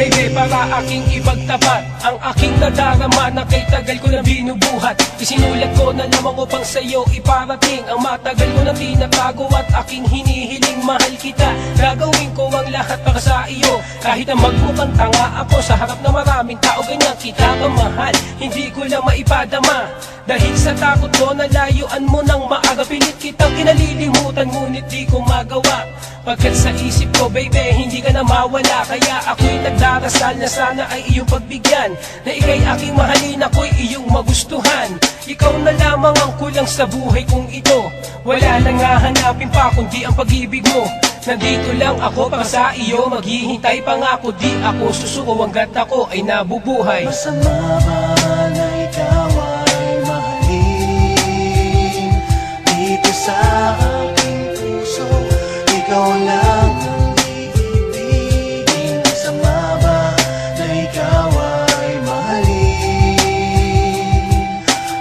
baby, para aking ipagtapat ang aking nadarama na kay tagal ko na binubuhat. Isinulat ko na lamang upang sa'yo iparating ang matagal ko na tinatago at aking hinihiling. Mahal kita, gagawin ko ang lahat para sa iyo. Kahit na magmukhang tanga ako sa harap na maraming tao, ganyan kita kamahal, hindi ko lang maipadama. Dahil sa takot ko na layuan mo ng maaga, pilit kitang kinalilimutan ngunit di ko magawa. Pagkat sa isip ko baby, hindi ka na mawala. Kaya ako'y nagdarasal na sana ay iyong pagbigyan, na ika'y aking mahalin, ako'y iyong magustuhan. Ikaw na lamang ang kulang sa buhay kong ito. Wala nang hahanapin pa kundi ang pag-ibig mo. Nandito lang ako para sa iyo, maghihintay pangako, di ako susuko hanggat ako ay nabubuhay. Masama ba na ikaw ay mahalin dito sa aking puso? Ikaw lang ang iibigin. Masama ba na ikaw ay mahalin?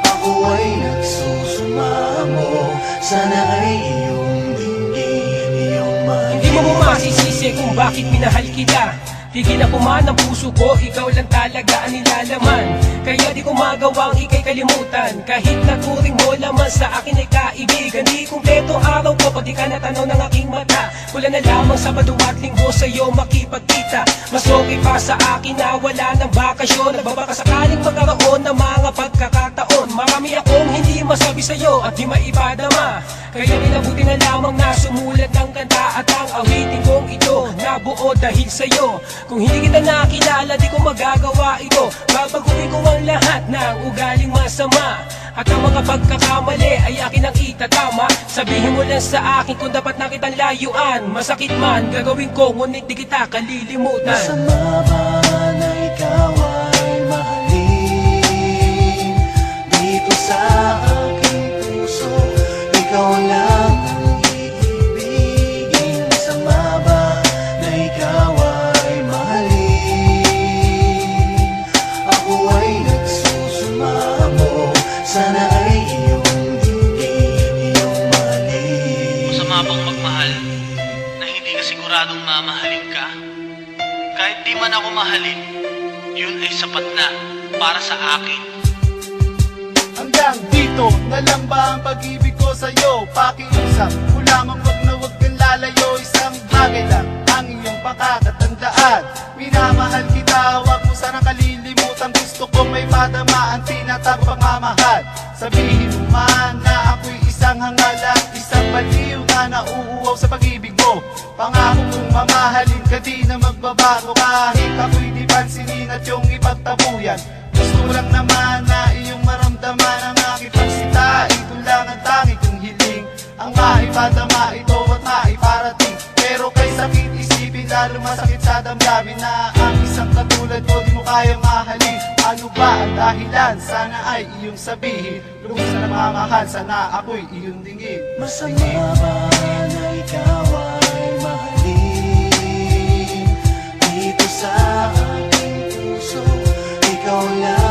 Ako ay nagsusumamo, sana ay iyong dinggin, iyong mahalin. Hindi mo masisisi kung bakit minahal kita. Tigil ako man ang puso ko, ikaw lang talaga ang nilalaman. Kaya di ko magawang ika'y kalimutan. Kahit naturing mo laman sa akin ay kaibigan. Di kumpleto araw ko, pati ka natanaw ng aking mata. Wala na lamang Sabado at Linggo sa'yo makipagkita. Mas okay pa sa akin na wala ng bakasyon. Nagbabaka sakaling magkaroon ng mga pagkakataon. Marami akong hindi masabi sa'yo at di maipadama. Kaya minabuti na lamang na sumulat ng kanta at ang awitin kong ito nabuo dahil sa'yo. Kung hindi kita nakilala, di ko magagawa ito. Babaguhin ko ang lahat ng ugaling masama. At ang mga pagkakamali ay akin ang itatama. Sabihin mo lang sa akin kung dapat na kitang layuan. Masakit man, gagawin ko, ngunit di kita kalilimutan. Masama ba na ikaw ay mahalin dito sa aking puso? Ikaw lang ang iibigin. Masama ba na ikaw ay mahalin? Ako ay nagsusumamo, sana ay iyong dinggin, iyong mahalin. Masama bang magmahal na hindi ka siguradong mamahalin ka? Kahit di man ako mahalin, yun ay sapat na para sa akin. Hanggang dito na lang ba ang pag-ibig ko sa'yo? Pakiusap ko lamang wag kang lalayo. Isang bagay lang ang iyong pakakatandaan: minamahal kita, wag mo sanang kalilimutan. Gusto ko may padama ang tinatawag pagmamahal. Sabihin mo man na ako'y isang hangalang, isang baliw na nauuwaw sa pag-ibig mo. Pangako kong mamahalin ka, di na magbabago. Kahit ako'y di pansinin at yung ipagtabuyan. Gusto ko lang naman na iyong maramdaman ang aking pagsita. Ito lang ang tangi kong hiling, ang maipadama ito at maiparating. Pero kay sakit isipin, lalo masakit sa damdamin na ang isang katulad ko di mo kayang mahalin. Ano ba ang dahilan? Sana ay iyong sabihin. Lubos na namamahal, sana ako'y iyong dinggin. Masama ba na ikaw ay mahalin dito sa aking puso? Ikaw lang